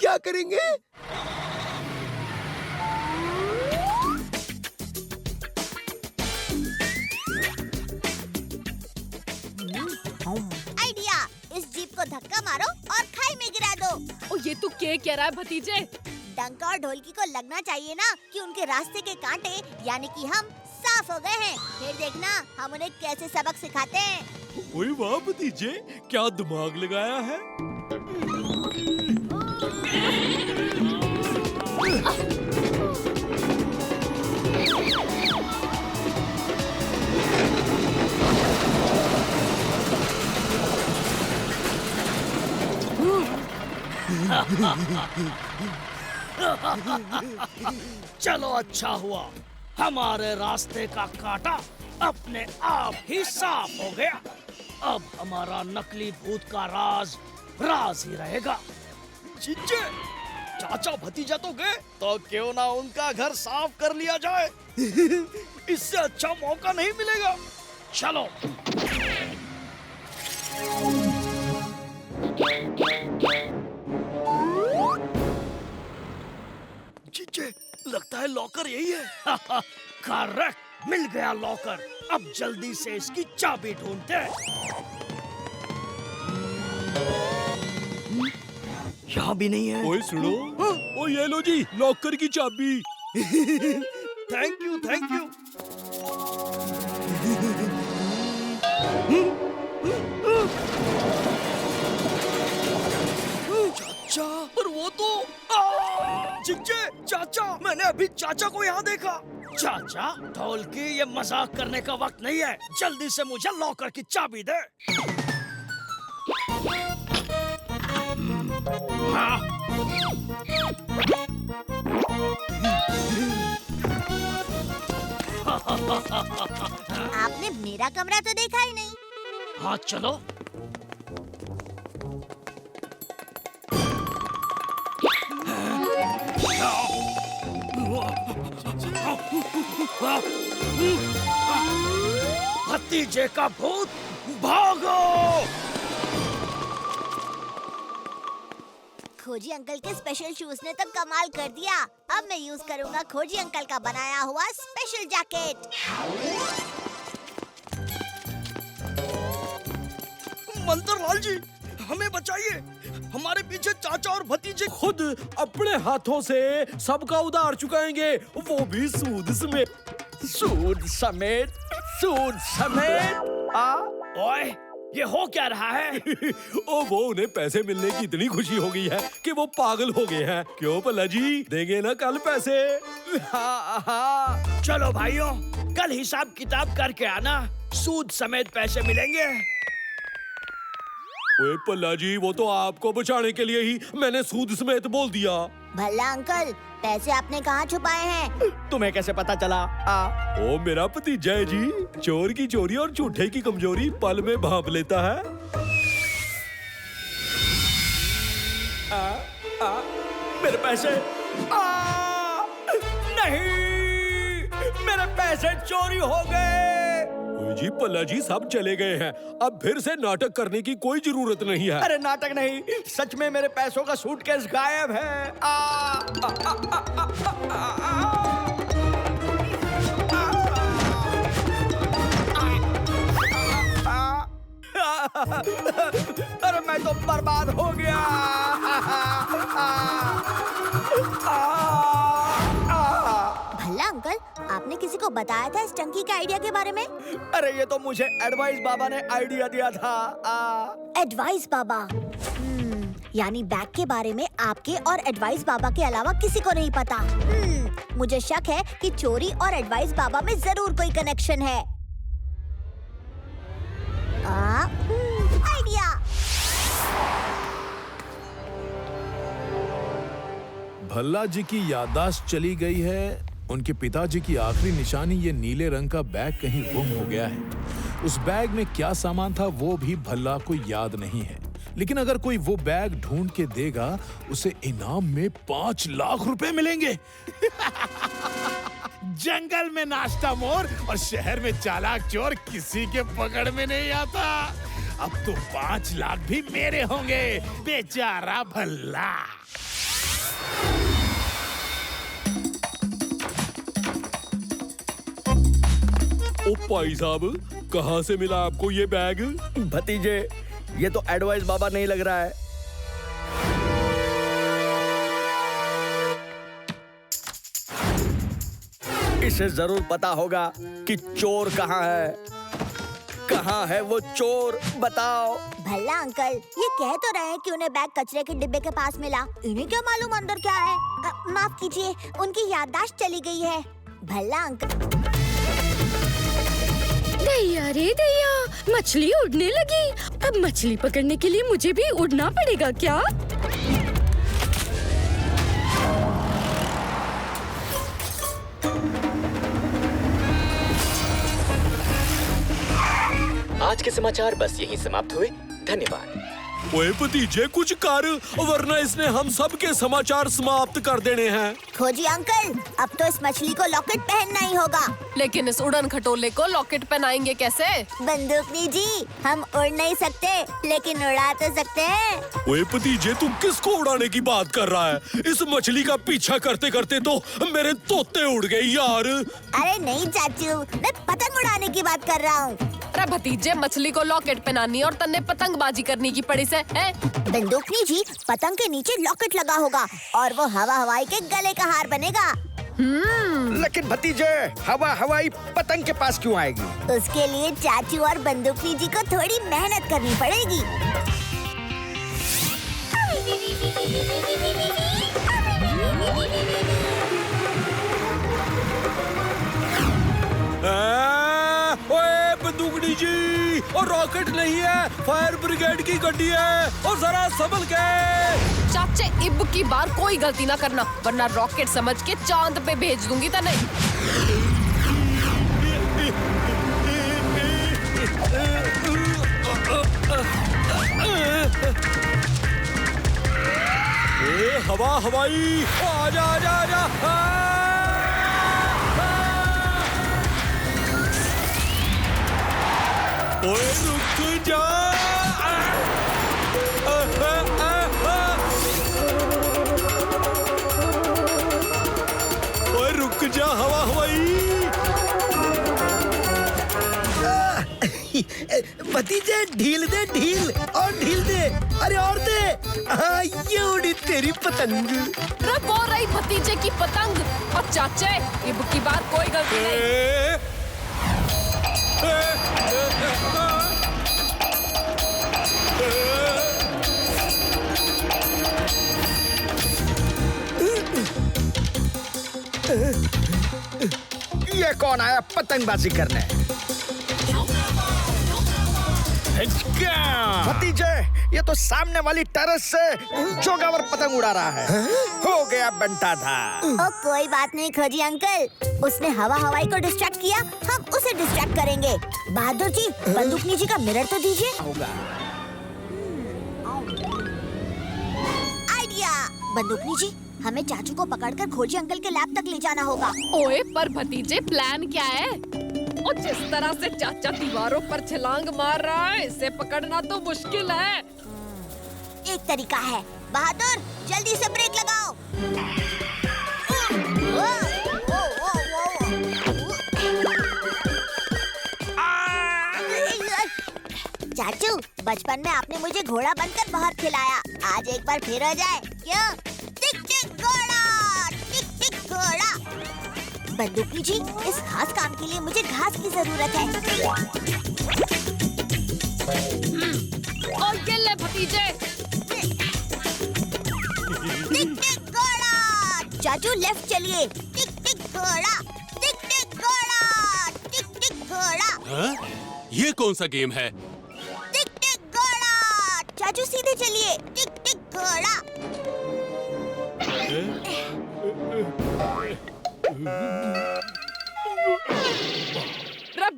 क्या करेंगे? आइडिया, इस जीप को धक्का मारो और खाई में गिरा दो। ओ ये तू क्या कह रहा है भतीजे? डंका और ढोलकी को लगना चाहिए ना कि उनके रास्ते के कांटे यानी कि हम साफ हो गए हैं। फिर देखना हम उन्हें कैसे सबक सिखाते हैं। ओए वाह भतीजे, क्या दिमाग लगाया है। चलो अच्छा हुआ, हमारे रास्ते का कांटा अपने आप ही साफ हो गया। अब हमारा नकली भूत का राज राज ही रहेगा। जीजे, चाचा भतीजा तो गए, तो क्यों ना उनका घर साफ कर लिया जाए। इससे अच्छा मौका नहीं मिलेगा। चलो। जीजे, लगता है लॉकर यही है। करेक्ट, मिल गया लॉकर। अब जल्दी से इसकी चाबी ढूंढते हैं। यहाँ भी नहीं है। ओए सुनो, ओ ये लो जी लॉकर की चाबी। Thank you, thank you. चाचा, पर वो तो जीजे, चाचा, मैंने अभी चाचा को यहाँ देखा। चाचा, ढोलकी, ये मजाक करने का वक्त नहीं है। जल्दी से मुझे लॉकर की चाबी दे। हाँ। आपने मेरा कमरा तो देखा ही नहीं। हाँ चलो। भतीजे का भूत, भागो! खोजी अंकल के स्पेशल शूज ने तो कमाल कर दिया। अब मैं यूज करूंगा खोजी अंकल का बनाया हुआ स्पेशल जैकेट। मंत्रलाल जी, हमें बचाइए। हमारे पीछे चाचा और भतीजे खुद अपने हाथों से सबका उधार चुकाएंगे, वो भी सूद समेत। सूद समेत, सूद समेत। ओए, ये हो क्या रहा है? ओ वो उन्हें पैसे मिलने की इतनी खुशी हो गई है कि वो पागल हो गए हैं। क्यों पल्ला जी, देंगे ना कल पैसे? हाँ। चलो भाइयों, कल हिसाब किताब करके आना, सूद समेत पैसे मिलेंगे। ओए पल्ला जी, वो तो आपको बचाने के लिए ही मैंने सूद समेत बोल दिया। भला अंकल, पैसे आपने कहाँ छुपाए हैं? तुम्हें कैसे पता चला? ओ मेरा भतीजा है जी, चोर की चोरी और झूठे की कमजोरी पल में भांप लेता है। मेरे पैसे, नहीं, मेरे पैसे चोरी हो गए। ओए जी पल्ला जी, सब चले गए हैं। अब फिर से नाटक करने की कोई जरूरत नहीं है। अरे नाटक नहीं, सच में मेरे पैसों का सूटकेस गायब है। अरे मैं तो बर्बाद हो गया। भला अंकल, आपने किसी को बताया था इस टंकी के आइडिया के बारे में? अरे ये तो मुझे एडवाइस बाबा ने आइडिया दिया था। एडवाइस बाबा? यानी बैग के बारे में आपके और एडवाइस बाबा के अलावा किसी को नहीं पता। मुझे शक है कि चोरी और एडवाइस बाबा में जरूर कोई कनेक्शन है। आइडिया! भल्ला जी की याददाश्त चली गई है। उनके पिताजी की आखिरी निशानी ये नीले रंग का बैग कहीं गुम हो गया है। उस बैग में क्या सामान था वो भी भल्ला को याद नहीं है, लेकिन अगर कोई वो बैग ढूंढ के देगा उसे इनाम में 5 लाख रुपए मिलेंगे। जंगल में नाश्ता मोर और शहर में चालाक चोर किसी के पकड़ में नहीं आता। अब तो 5 लाख भी मेरे होंगे, बेचारा भल्ला। ओ भाई साहब, कहाँ से मिला आपको ये बैग? भतीजे, ये तो एडवाइस बाबा नहीं लग रहा है। इसे जरूर पता होगा कि चोर कहाँ है। कहाँ है वो चोर, बताओ। भल्ला अंकल ये कह तो रहे हैं कि उन्हें बैग कचरे के डिब्बे के पास मिला। इन्हें क्या मालूम अंदर क्या है? माफ कीजिए, उनकी याददाश्त चली गई है। भल्ला अंकल। दैया रे दैया, मछली उड़ने लगी। अब मछली पकड़ने के लिए मुझे भी उड़ना पड़ेगा क्या? आज के समाचार बस यहीं समाप्त हुए। धन्यवाद। ओए भतीजे, कुछ कर, वरना इसने हम सब के समाचार समाप्त कर देने हैं। खोजी अंकल, अब तो इस मछली को लॉकेट पहनना ही होगा। लेकिन इस उड़न खटोले को लॉकेट पहनाएंगे कैसे? बंदूकनी जी, हम उड़ नहीं सकते लेकिन उड़ा तो सकते हैं। ओए भतीजे, तू किसको उड़ाने की बात कर रहा है? इस मछली का पीछा करते करते तो मेरे तोते उड़ गए यार। अरे नहीं चाचू, मैं पतंग उड़ाने की बात कर रहा हूँ। अरे भतीजे, मछली को लॉकेट पहनानी और तन्ने पतंगबाजी करनी की पड़ी से है? बंदूकनी जी, पतंग के नीचे लॉकेट लगा होगा और वो हवा हवाई के गले का हार बनेगा। लेकिन भतीजे, हवा हवाई पतंग के पास क्यों आएगी? उसके लिए चाचू और बंदूकनी जी को थोड़ी मेहनत करनी पड़ेगी। ओए बंदूकनी जी, और रॉकेट नहीं है, फायर ब्रिगेड की गड्डी है। और जरा संभल के। चाचे, इब की बार कोई गलती ना करना, वरना रॉकेट समझ के चांद पे भेज दूंगी तने। हवा हवाई, आजा आजा आजा। ओए रुक जा। ओए रुक जा, हवा हवाई। भतीजे, ढील दे, ढील और ढील दे। अरे और दे। ये उड़ी तेरी पतंग। वो रही भतीजे की पतंग। और चाचे, इब की बार कोई गलती नहीं। ये कौन आया पतंगबाजी करने? भतीजे, ये तो सामने वाली टेरेस से जोगावर पतंग उड़ा रहा है। हो गया बंटा था। ओ कोई बात नहीं खोजी अंकल, उसने हवा हवाई को डिस्ट्रैक्ट किया, हम उसे डिस्ट्रैक्ट करेंगे। बहादुर जी, बंदूकनी जी का मिरर तो दीजिए। आइडिया। बंदूकनी जी, हमें चाचू को पकड़कर खोजी अंकल के लैब तक ले जाना होगा। ओए पर भतीजे, प्लान क्या है? और जिस तरह से चाचा दीवारों पर छलांग मार रहा है, इसे पकड़ना तो मुश्किल है। एक तरीका है। बहादुर, जल्दी से ब्रेक लगाओ। चाचू, बचपन में आपने मुझे घोड़ा बनकर बहुत खिलाया। आज एक बार फिर हो जाए क्यों? टिक टिक घोड़ा, टिक टिक घोड़ा। बंदूकनी जी, इस खास काम के लिए मुझे घास की जरूरत है। और ये ले भतीजे। टिक टिक घोड़ा। चाचू लेफ्ट चलिए। टिक टिक घोड़ा, टिक टिक घोड़ा, टिक टिक घोड़ा। हाँ? ये कौन सा गेम है? टिक टिक घोड़ा। चाचू सीधे चलिए। टिक टिक घोड़ा।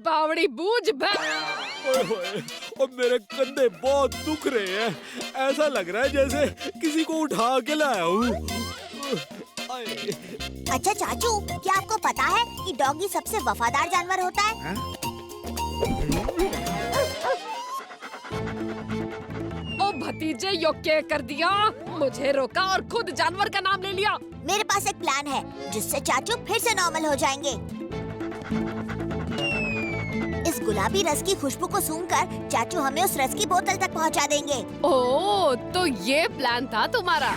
बावड़ी बूझ बे। ओए होए, और मेरे कंधे बहुत दुख रहे हैं। ऐसा लग रहा है जैसे किसी को उठा के लाया हूँ। अच्छा चाचू, क्या आपको पता है कि डॉगी सबसे वफादार जानवर होता है? ओ भतीजे, यो क्या कर दिया? मुझे रोका और खुद जानवर का नाम ले लिया। मेरे पास एक प्लान है जिससे चाचू फिर से नॉर्मल हो जाएंगे। इस गुलाबी रस की खुशबू को सूंघकर चाचू हमें उस रस की बोतल तक पहुंचा देंगे। ओह, तो ये प्लान था तुम्हारा।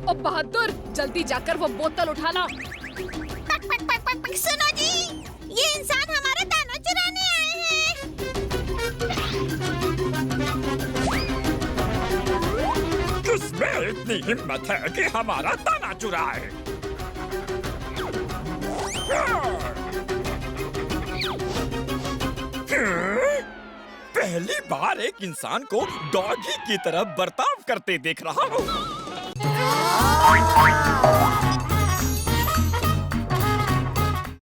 ओ बहादुर, जल्दी जाकर वो बोतल उठा लाओ। सुनो जी, ये इंसान हमारा दाना चुराने आए हैं। किसमें इतनी हिम्मत है कि हमारा दाना चुराए? पहली बार एक इंसान को डॉगी की तरह बर्ताव करते देख रहा हूँ।